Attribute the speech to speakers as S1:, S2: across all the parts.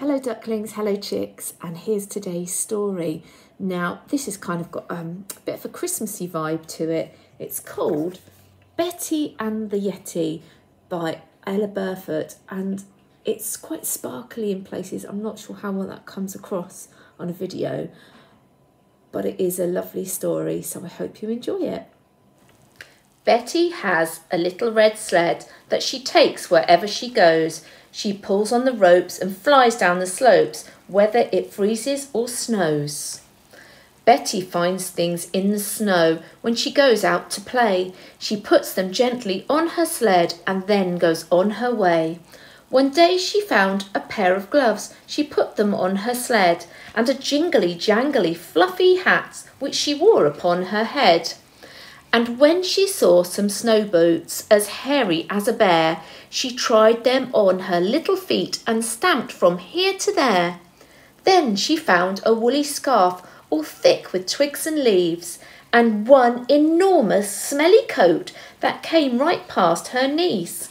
S1: Hello ducklings, hello chicks, and here's today's story. Now this has kind of got a bit of a Christmassy vibe to it. It's called Betty and the Yeti by Ella Burford, and it's quite sparkly in places. I'm not sure how well that comes across on a video, but it is a lovely story, so I hope you enjoy it. Betty has a little red sled that she takes wherever she goes. She pulls on the ropes and flies down the slopes, whether it freezes or snows. Betty finds things in the snow when she goes out to play. She puts them gently on her sled and then goes on her way. One day she found a pair of gloves. She put them on her sled, and a jingly jangly fluffy hat which she wore upon her head. And when she saw some snow boots as hairy as a bear, she tried them on her little feet and stamped from here to there. Then she found a woolly scarf all thick with twigs and leaves, and one enormous smelly coat that came right past her knees.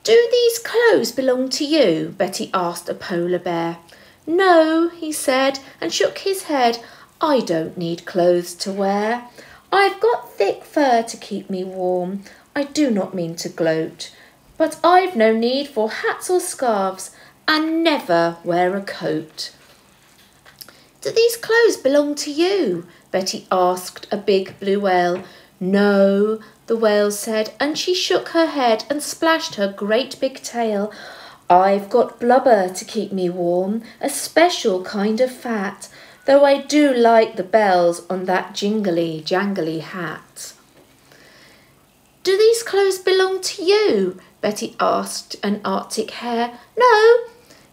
S1: "Do these clothes belong to you?" Betty asked a polar bear. "No," he said, and shook his head. "I don't need clothes to wear. I've got thick fur to keep me warm. I do not mean to gloat, but I've no need for hats or scarves, and never wear a coat." "Do these clothes belong to you?" Betty asked a big blue whale. "No," the whale said, and she shook her head and splashed her great big tail. "I've got blubber to keep me warm, a special kind of fat, though I do like the bells on that jingly jangly hat." "Do these clothes belong to you?" Betty asked an Arctic hare. "No,"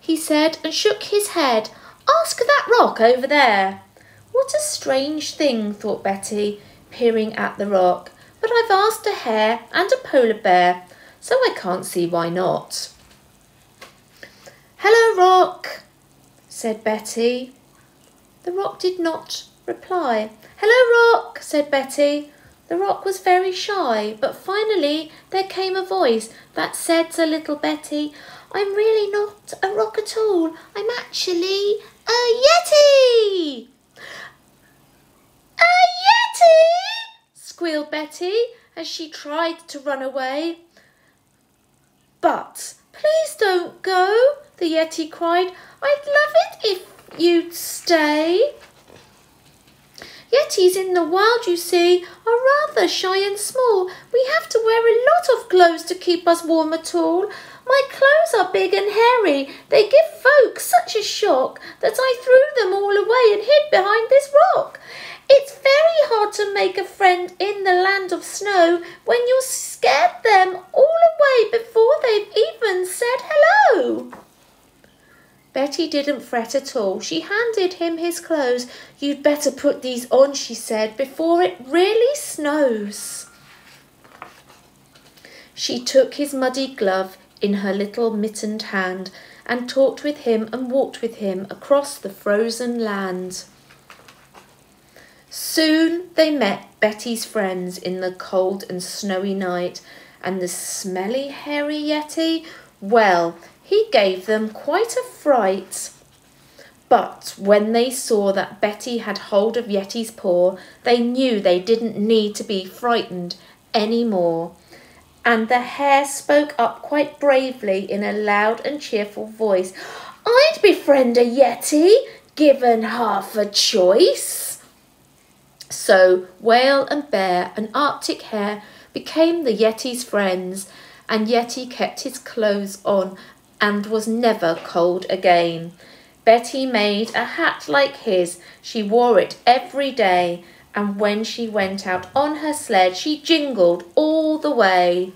S1: he said, and shook his head. "Ask that rock over there." "What a strange thing," thought Betty, peering at the rock. "But I've asked a hare and a polar bear, so I can't see why not." "Hello, rock," said Betty. The rock did not reply. "Hello, rock," said Betty. The rock was very shy, but finally there came a voice that said to little Betty, "I'm really not a rock at all. I'm actually a Yeti." "A Yeti!" squealed Betty as she tried to run away. "But please don't go," the Yeti cried. "I'd love it if you'd stay. Yetis in the wild, you see, are rather shy and small. We have to wear a lot of clothes to keep us warm at all. My clothes are big and hairy. They give folk such a shock that I threw them all away and hid behind this rock. It's very hard to make a friend in the land of snow when you've scared them all away before they've even said hello." Betty didn't fret at all. She handed him his clothes. "You'd better put these on," she said, "before it really snows." She took his muddy glove in her little mittened hand and talked with him and walked with him across the frozen land. Soon they met Betty's friends in the cold and snowy night, and the smelly, hairy Yeti, well, he gave them quite a fright. But when they saw that Betty had hold of Yeti's paw, they knew they didn't need to be frightened any more. And the hare spoke up quite bravely in a loud and cheerful voice. "I'd befriend a Yeti, given half a choice." So whale and bear and Arctic hare became the Yeti's friends, and Yeti kept his clothes on and was never cold again. Betty made a hat like his. She wore it every day, and when she went out on her sled, she jingled all the way.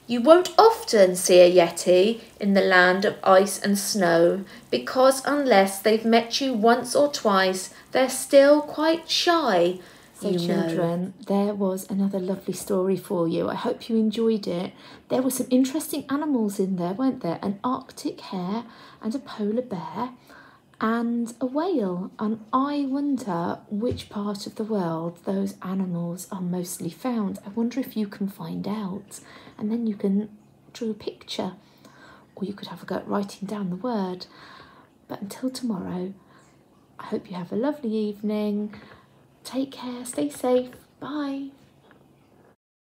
S1: You won't often see a Yeti in the land of ice and snow, because unless they've met you once or twice, they're still quite shy. So children, there was another lovely story for you. I hope you enjoyed it. There were some interesting animals in there, weren't there? An Arctic hare and a polar bear and a whale. And I wonder which part of the world those animals are mostly found. I wonder if you can find out, and then you can draw a picture. or you could have a go at writing down the word. But until tomorrow, I hope you have a lovely evening. Take care, stay safe, bye.